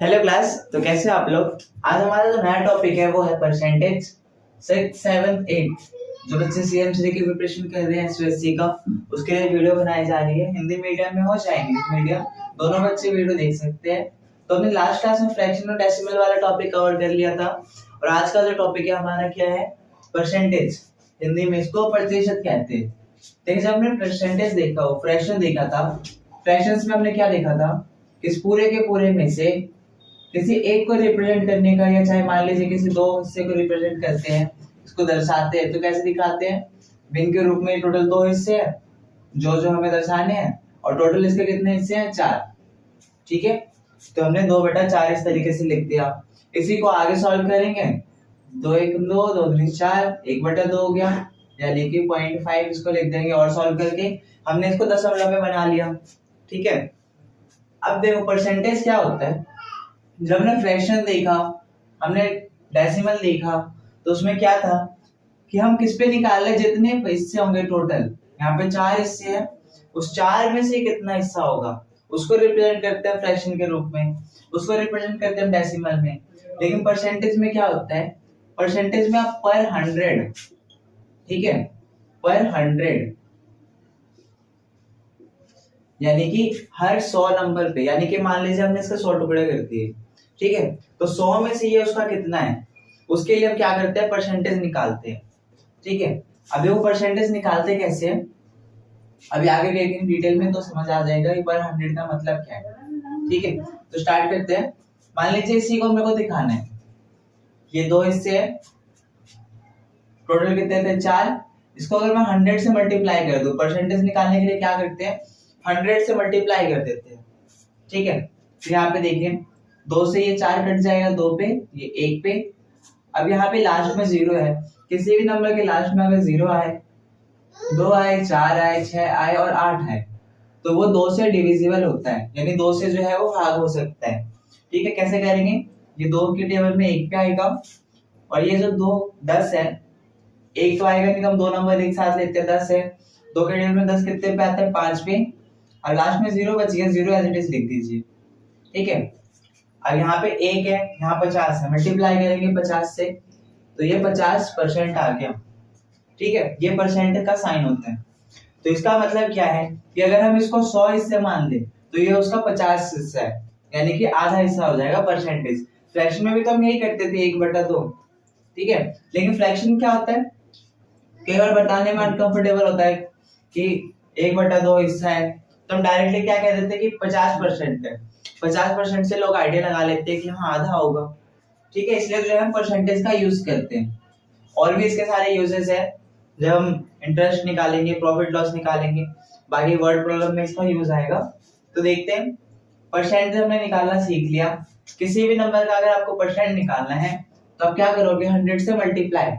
Hello class. तो कैसे हो आप लोग। आज हमारा जो नया टॉपिक है वो है परसेंटेज 6, 7, 8। जो बच्चे सीएमसी की प्रिपरेशन कर रहे हैं एसएससी का, उसके लिए वीडियो बनाई जा रही है। हिंदी मीडियम में हो चाहे इंग्लिश मीडियम, दोनों बच्चे वीडियो देख सकते हैं। तो हमने लास्ट क्लास में फ्रैक्शन और डेसिमल वाला टॉपिक कवर कर लिया था, और आज का जो टॉपिक है हमारा क्या है, परसेंटेज। हिंदी में इसको प्रतिशत कहते हैं। देखिए, जब हमने परसेंटेज देखा हो, फ्रैक्शन देखा था, फ्रैक्शंस में हमने क्या देखा था, इस पूरे के पूरे में से किसी एक को रिप्रेजेंट करने का, या चाहे मान लीजिए किसी दो हिस्से को रिप्रेजेंट करते हैं, इसको दर्शाते हैं, तो कैसे दिखाते हैं, भिन्न के रूप में। टोटल दो हिस्से हैं जो जो हमें दर्शाने हैं, और टोटल इसके कितने हिस्से हैं, 4। ठीक है, तो हमने 2/4 इस तरीके से लिख दिया। इसी को आगे सॉल्व करेंगे, 2 1 2 2 3 4, 1/2 हो गया, यानी कि 0.5 इसको लिख देंगे। और सॉल्व करके हमने इसको दशमलव में बना लिया। ठीक है, अब देखो परसेंटेज क्या होता है। जब हमने फ्रैक्शन देखा, हमने डेसिमल देखा, तो उसमें क्या था कि हम किस पे निकाल रहे, जितने हिस्से होंगे टोटल, यहाँ पे 4 हिस्से हैं, उस 4 में से कितना हिस्सा होगा उसको रिप्रेजेंट करते हैं फ्रैक्शन के रूप में, उसको रिप्रेजेंट करते हैं डेसिमल में। लेकिन परसेंटेज में क्या होता है, परसेंटेज में आप पर 100, ठीक है, पर 100 यानी कि हर 100 नंबर पे, यानी कि मान लीजिए हमने इसका 100 टुकड़े कर दिए, ठीक है, तो 100 में से ये उसका कितना है, उसके लिए हम क्या करते हैं, परसेंटेज निकालते हैं। ठीक है, अभी वो परसेंटेज निकालते कैसे हैं, अभी आगे देखेंगे डिटेल में तो समझ आ जाएगा पर 100 का मतलब क्या है। ठीक है, तो स्टार्ट करते हैं। मान लीजिए इसी को मेरे को दिखाना है, ये दो हिस्से हैं, टोटल कितने थे, 4। इसको अगर मैं 100 से मल्टीप्लाई कर दूं, परसेंटेज निकालने के लिए क्या करते हैं, 100 से मल्टीप्लाई कर देते हैं। ठीक है, तो यहाँ पे देखिए, 2 से ये 4 कट जाएगा, 2 पे, ये 1 पे। अब यहाँ पे लास्ट में 0 है, किसी भी नंबर के लास्ट में अगर 0 आए, 2 आए, 4 आए, 6 आए और 8 आए, तो वो 2 से डिविजिबल होता है, यानी 2 से जो है वो भाग हो सकता है। ठीक है, कैसे करेंगे, ये 2 के टेबल में 1 पे आएगा, और ये जो 2 10 है, 1 तो आएगा नहीं, तो हम 2 नंबर एक साथ लेते हैं, 10 है, 2 के टेबल में 10 कितने पे आता है, 5 पे, और लास्ट में 0 बच गया, 0 एज इट इज लिख दीजिए। ठीक है, अब यहाँ पे 1 है, यहाँ 50 है, मल्टीप्लाई करेंगे 50 से, तो ये 50% आ गया। ठीक है, ये परसेंट का साइन होता है। तो इसका मतलब क्या है कि अगर हम इसको 100 हिस्से मान ले, तो ये उसका 50 हिस्सा है, यानी कि आधा हिस्सा हो जाएगा परसेंटेज। फ्रैक्शन में भी तो हम यही करते थे, 1/2। ठीक है, लेकिन फ्रैक्शन क्या होता है, केवल बताने में अनकंफर्टेबल होता है कि 1/2 हिस्सा है, तो हम डायरेक्टली क्या कह देते हैं कि 50% है। 50% से लोग आइडिया लगा लेते हैं कि हाँ आधा होगा। ठीक है, इसलिए जो है हम परसेंटेज का यूज करते हैं। और भी इसके सारे यूजेस है, जब हम इंटरेस्ट निकालेंगे, प्रॉफिट लॉस निकालेंगे, बाकी वर्ड प्रॉब्लम में इसका यूज आएगा। तो देखते हैं, परसेंटेज हमने निकालना सीख लिया। किसी भी नंबर का अगर आपको परसेंट निकालना है, तो आप क्या करोगे, 100 से मल्टीप्लाई।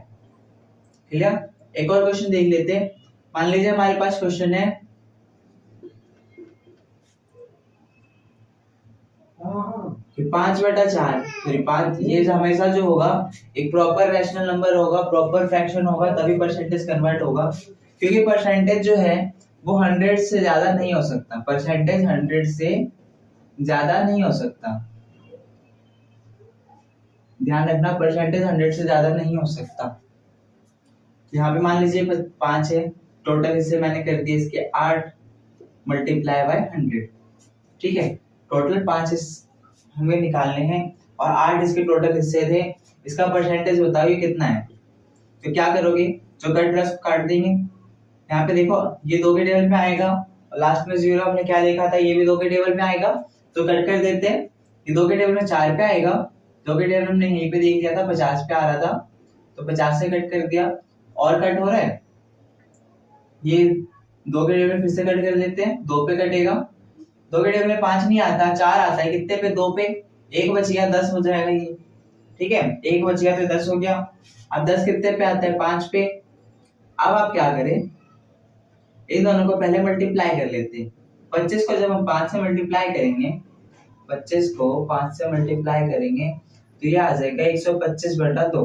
क्लियर, एक और क्वेश्चन देख लेते हैं। मान लीजिए हमारे पास क्वेश्चन है, कि 5/4, फिर 5, ये हमेशा जो होगा एक प्रॉपर रैशनल नंबर होगा, प्रॉपर फ्रैक्शन होगा, तभी परसेंटेज कन्वर्ट होगा। क्योंकि परसेंटेज जो है वो 100 से ज्यादा नहीं हो सकता, परसेंटेज 100 से ज्यादा नहीं हो सकता, ध्यान रखना, परसेंटेज 100 से ज्यादा नहीं हो सकता। यहाँ पे मान लीजिए 5 है, टोटल हिस्से मैंने कर दिए इसके 8 मल्टीप्लाई बाय 100। ठीक है, टोटल 5 हमें निकालने हैं, और 8 इसके टोटल हिस्से थे। इसका परसेंटेज बताओ ये कितना है। तो क्या करोगे, जो कट रहा उसको काट देंगे। यहाँ पे देखो, ये 2 के टेबल में आएगा, और लास्ट में 0 हमने क्या देखा था, ये भी 2 के टेबल में आएगा, तो कट कर देते हैं। ये 2 के टेबल में 4 पे आएगा, 2 के टेबल हमने यहीं पे देख लिया था 50 पे आ रहा था, तो 50 से कट कर दिया। और कट हो रहा है, ये 2 के टेबल में फिर से कट कर देते हैं, 2 पे कटेगा, 2 के टेबल में 5 नहीं आता, 4 आता है, कितने पे, 2 पे, 1 बच गया, 10 हो जाएगा ये। ठीक है, 1 बच गया तो 10 हो गया। अब 10 कितने पे आता है, 5 पे। अब आप क्या करें, इन दोनों को पहले मल्टीप्लाई कर लेते हैं। 25 को जब हम 5 से मल्टीप्लाई करेंगे, 25 को 5 से मल्टीप्लाई करेंगे, तो ये आ जाएगा 125/2।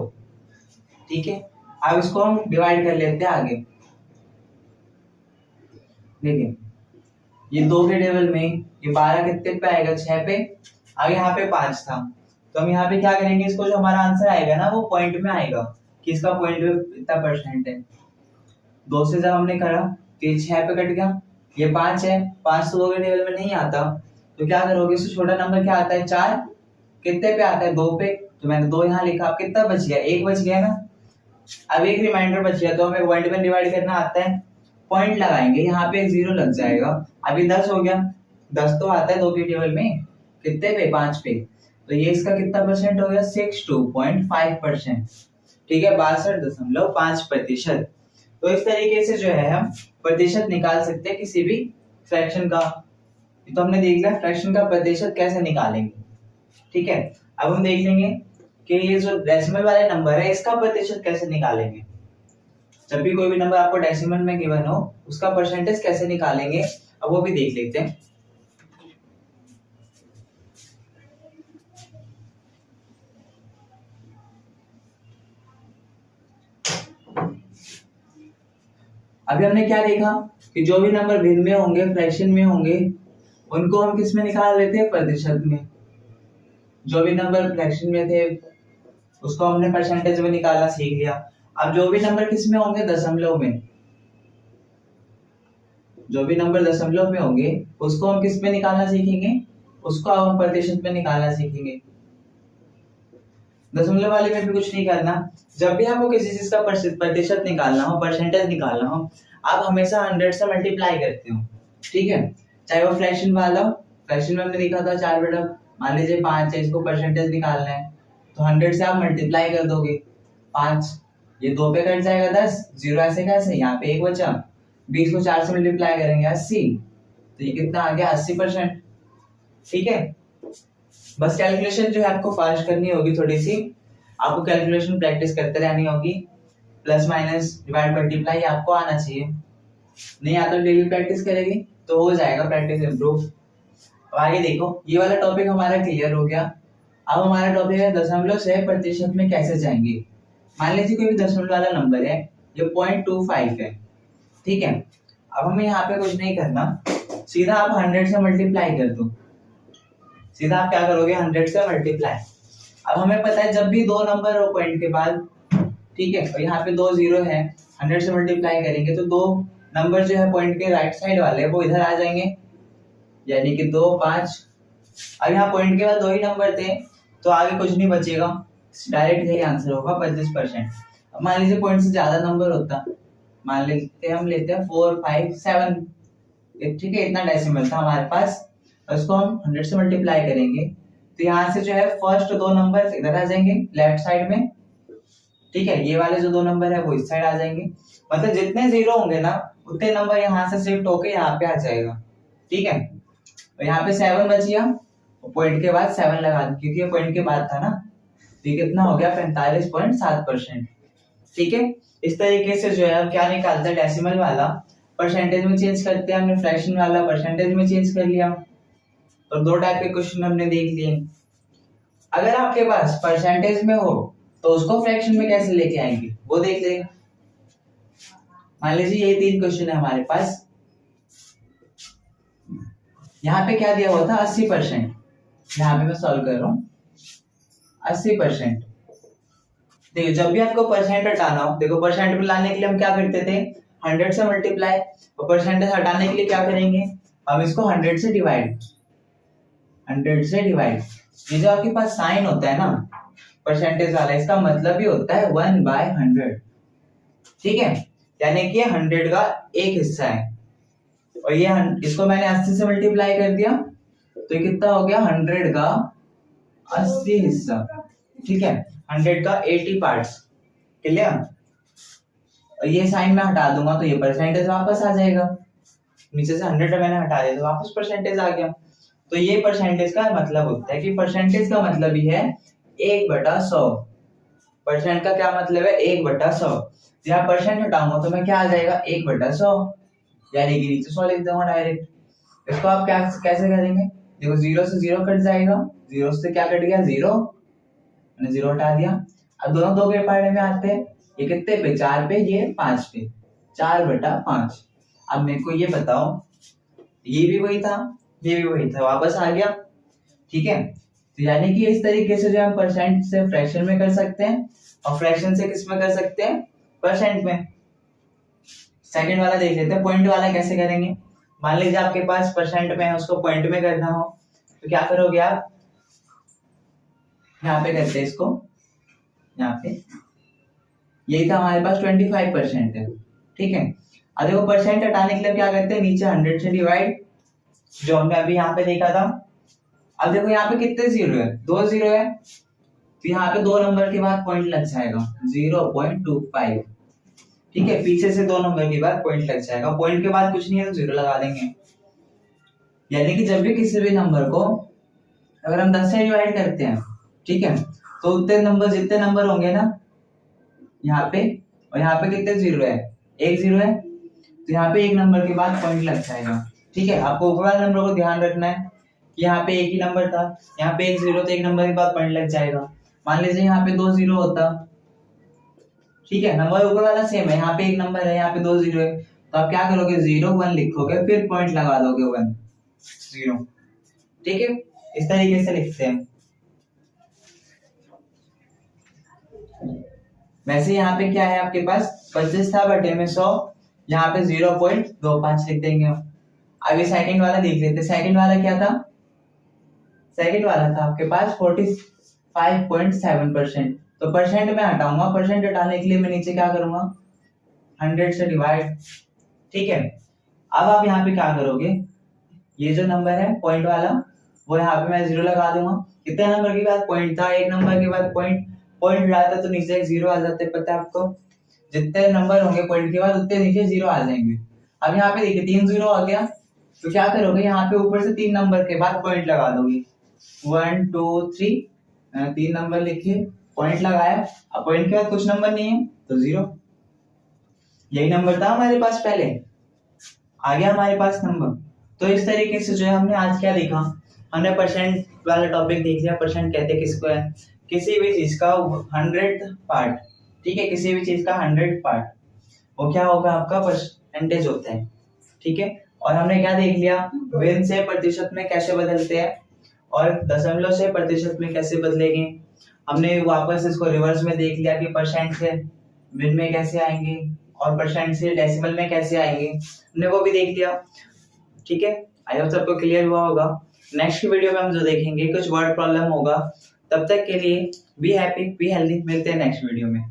ठीक है, अब इसको हम डिवाइड कर लेते हैं आगे। देखिए, ये 2 के टेबल में ये 12 कितने पे आएगा, 6 पे, अब यहाँ पे 5 था, तो हम यहाँ पे क्या करेंगे, इसको जो हमारा आंसर आएगा ना वो पॉइंट में आएगा कि इसका पॉइंट में इतना परसेंट है। 2 से जब हमने करा तो ये 6 पे कट गया, ये 5 है, 5 तो 2 के टेबल में नहीं आता, तो क्या करोगे, इससे छोटा नंबर क्या आता है 4, कितने पे आता है 2 पे, तो मैंने 2 यहाँ लिखा, अब कितना बच गया, 1 बच गया ना। अब एक रिमाइंडर बच गया, तो हमें पॉइंट में डिवाइड करना आता है, पॉइंट लगाएंगे, यहाँ पे 0 लग जाएगा, अभी 10 हो गया, 10 तो आता है 2 के टेबल में, कितने पे 5 पे, तो ये इसका कितना परसेंट हो गया 62.5%, ठीक है 62.5%। तो इस तरीके से जो है हम प्रतिशत निकाल सकते हैं किसी भी फ्रैक्शन का। तो हमने देख लिया फ्रैक्शन का प्रतिशत कैसे निकालेंगे, ठीक है। अब हम देख लेंगे कि ये जो डेसिमल वाले नंबर है इसका प्रतिशत कैसे निकालेंगे। जब भी कोई भी नंबर आपको डेसिमल में गिवन हो उसका परसेंटेज कैसे निकालेंगे, अब वो भी देख लेते हैं। अभी हमने क्या देखा कि जो भी नंबर भिन्न में होंगे, फ्रैक्शन में होंगे, उनको हम किस में निकाल लेते हैं, प्रतिशत में। जो भी नंबर फ्रैक्शन में थे उसको हमने परसेंटेज में निकालना सीख लिया। अब जो भी नंबर किस में होंगे, दशमलव में, जो भी नंबर दशमलव में होंगे उसको हम किस में निकालना सीखेंगे, उसको अब हम प्रतिशत में निकालना सीखेंगे। दशमलव वाले में भी कुछ नहीं करना, जब भी आपको किसी चीज का प्रतिशत निकालना हो, परसेंटेज निकालना हो, आप हमेशा 100 से मल्टीप्लाई करते हो, ठीक है। चाहे वो फ्रैक्शन वाला हो, फ्रैक्शन में हमने देखा था 4 बेटा, मान लीजिए 5 है, इसको परसेंटेज निकालना है तो 100 से आप मल्टीप्लाई कर दोगे 5, ये 2 पे कट जाएगा 10, 0 ऐसे कैसे, यहाँ पे 1 बचा, 20 को 4 से मल्टीप्लाई करेंगे 80, तो ये कितना आ गया 80%, ठीक है। बस कैलकुलेशन जो है आपको फास्ट करनी होगी, थोड़ी सी आपको कैलकुलेशन प्रैक्टिस करते रहनी होगी, प्लस माइनस डिवाइड मल्टीप्लाई आपको आना चाहिए, नहीं आता डेली प्रैक्टिस करेगी तो हो जाएगा प्रैक्टिस इंप्रूव। अब आगे देखो, ये वाला टॉपिक हमारा क्लियर हो गया। अब हमारा टॉपिक है दशमलव से प्रतिशत में कैसे जाएंगे। मान लीजिए कोई भी दशमलव वाला नंबर है, ये 0.25 है, ठीक है। अब हमें यहाँ पे कुछ नहीं करना, सीधा आप 100 से मल्टीप्लाई कर दो, सीधा आप क्या करोगे 100 से मल्टीप्लाई। अब हमें पता है जब भी 2 नंबर हो पॉइंट के बाद, ठीक है, और यहाँ पे 2 0 है, 100 से मल्टीप्लाई करेंगे तो 2 नंबर जो है पॉइंट के राइट साइड वाले वो इधर आ जाएंगे, यानी कि 2 5। अब यहाँ पॉइंट के बाद 2 ही नंबर थे तो आगे कुछ नहीं बचेगा, डायरेक्ट यही आंसर होगा 25%। अब मान लीजिए पॉइंट से ज्यादा नंबर होता, मान लेते हम लेते हैं 4 5 7, ठीक है, इतना डेसिमल था हमारे पास, इसको हम 100 से मल्टीप्लाई करेंगे तो यहाँ से जो है फर्स्ट 2 नंबर इधर आ जाएंगे लेफ्ट साइड में, ठीक है, ये वाले जो 2 नंबर है वो इस साइड आ जाएंगे, मतलब जितने 0 होंगे ना उतने नंबर यहाँ से शिफ्ट होके यहाँ पे आ जाएगा, ठीक है। तो यहाँ पे 7 बच गया, पॉइंट के बाद 7 लगा दो क्योंकि ये पॉइंट के बाद था ना, तो ये कितना हो गया 45.7%, ठीक है। इस तरीके से जो है हम क्या निकालते हैं, डेसिमल वाला परसेंटेज में चेंज करते हैं, हमने फ्रैक्शन वाला परसेंटेज में चेंज कर लिया। और 2 टाइप के क्वेश्चन हमने देख लिए। अगर आपके पास परसेंटेज में हो तो उसको फ्रैक्शन में कैसे लेके आएंगे वो देख लेंगे। मान लीजिए ये 3 क्वेश्चन है हमारे पास, यहाँ पे क्या दिया हुआ था 80%, यहाँ पे मैं सॉल्व कर रहा हूँ 80%। देखो जब भी आपको परसेंट हटाना हो, देखो परसेंट में लाने के लिए हम क्या करते थे 100 से मल्टीप्लाई, और परसेंटेज हटाने के लिए क्या करेंगे हम इसको 100 से डिवाइड, 100 से डिवाइड। ये जो आपके पास साइन होता है ना परसेंटेज वाला, इसका मतलब ही होता है 1/100, ठीक है, यानी कि 100 का एक हिस्सा है, और ये इसको मैंने 80 से मल्टीप्लाई कर दिया तो ये कितना हो गया 100 का 80 हिस्सा, ठीक है, 100 का 80 पार्ट्स, क्लियर। और ये साइन मैं हटा दूंगा तो ये परसेंटेज वापस आ जाएगा, नीचे से 100 मैंने हटा दिया तो वापस परसेंटेज आ गया। तो ये परसेंटेज का मतलब होता है कि परसेंटेज का मतलब ही है 1/100, परसेंट का क्या मतलब है 1/100, यहाँ परसेंट हटाऊंगा तो मैं क्या आ जाएगा 1/100, यानी कि नीचे 100 लिख दूंगा डायरेक्ट। इसको आप क्या कैसे करेंगे, देखो 0 से 0 कट जाएगा, 0 से क्या कट गया 0, मैंने 0 हटा दिया। अब दोनों 2 के पार्ट में आते हैं, ये कितने पे 4 पे, ये 5 पे, 4/5। अब मेरे को ये बताओ, ये भी वही था ये भी वही था, वापस आ गया, ठीक है। तो यानी कि इस तरीके से जो हम परसेंट से फ्रैक्शन में कर सकते हैं और फ्रैक्शन से किस में कर सकते हैं, परसेंट में। सेकंड वाला देख लेते हैं, पॉइंट वाला कैसे करेंगे। मान लीजिए आपके पास परसेंट में है, उसको पॉइंट में करना हो तो क्या करोगे आप, यहाँ पे करते हैं इसको, यहाँ पे यही था हमारे पास 25% है, ठीक है। अब देखो परसेंट हटाने के लिए क्या करते हैं, नीचे 100 से डिवाइड, जो हमने अभी यहाँ पे देखा था। अब देखो यहाँ पे कितने जीरो है, 2 जीरो है, तो यहाँ पे 2 नंबर के बाद पॉइंट लग जाएगा 0.25, ठीक है। पीछे से 2 नंबर के बाद पॉइंट लग जाएगा, पॉइंट के बाद कुछ नहीं है तो जीरो लगा देंगे। यानी कि जब भी किसी भी नंबर को अगर हम 10 से डिवाइड करते हैं, ठीक है, तो उतने नंबर, जितने नंबर होंगे ना यहाँ पे, और यहाँ पे कितने जीरो है, 1 जीरो है, तो यहाँ पे 1 नंबर के बाद पॉइंट लग जाएगा, ठीक है। आपको ऊपर वाले नंबर को ध्यान रखना है कि यहाँ पे एक ही नंबर था, यहाँ पे 1 जीरो, तो 1 नंबर के बाद पॉइंट लग जाएगा। मान लीजिए यहाँ पे 2 जीरो होता, ठीक है, नंबर ऊपर वाला सेम है, यहाँ पे 1 नंबर है, यहाँ पे 2 जीरो है, तो आप क्या करोगे, 0 1 लिखोगे, फिर पॉइंट लगा दोगे 1 0, ठीक है। इस तरीके से लिखते हैं। वैसे यहाँ पे क्या है आपके पास, 25 था बटे में 100, यहाँ पे 0.25 लिख देंगे। अभी सेकंड वाला देख लेते हैं। सेकंड वाला क्या था, सेकंड वाला था आपके पास 45.7%, तो परसेंट में हटाऊंगा, परसेंट हटाने के लिए मैं नीचे क्या करूंगा, 100 से डिवाइड, ठीक है। अब आप यहाँ पे क्या करोगे, ये जो नंबर है पॉइंट वाला, वो यहाँ पे मैं 0 लगा दूंगा। कितने नंबर के बाद पॉइंट था, 1 नंबर के बाद पॉइंट हटाता तो नीचे एक 0 आ जाते, पता है आपको। जितने नंबर होंगे पॉइंट के बाद उतने नीचे 0 आ जाएंगे। अब यहाँ पे देखिए 3 0 आ गया, तो क्या करोगे, यहाँ पे ऊपर से 3 नंबर के बाद पॉइंट लगा दोगे, 1 2 3, 3 नंबर लिखे, पॉइंट लगाया। अब पॉइंट के बाद कुछ नंबर नहीं है तो 0, यही नंबर था हमारे पास पहले, आ गया हमारे पास नंबर। तो इस तरीके से जो है हमने आज क्या देखा, हमने परसेंट वाला टॉपिक देख लिया। परसेंट कहते किसको है, किसी भी चीज का 100th पार्ट, ठीक है, किसी भी चीज का 100th पार्ट, वो क्या होगा, आपका परसेंटेज होता है, ठीक है। और हमने क्या देख लिया, विन से प्रतिशत में कैसे बदलते हैं और दशमलव से प्रतिशत में कैसे बदलेंगे। हमने वापस इसको रिवर्स में देख लिया कि परसेंट से विन में कैसे आएंगे और परसेंट से डेसिमल में कैसे आएंगे, हमने वो भी देख लिया, ठीक है। आई होप सबको क्लियर हुआ होगा। नेक्स्ट वीडियो में हम जो देखेंगे कुछ वर्ड प्रॉब्लम होगा। तब तक के लिए बी हैप्पी बी हेल्दी, मिलते हैं नेक्स्ट वीडियो में।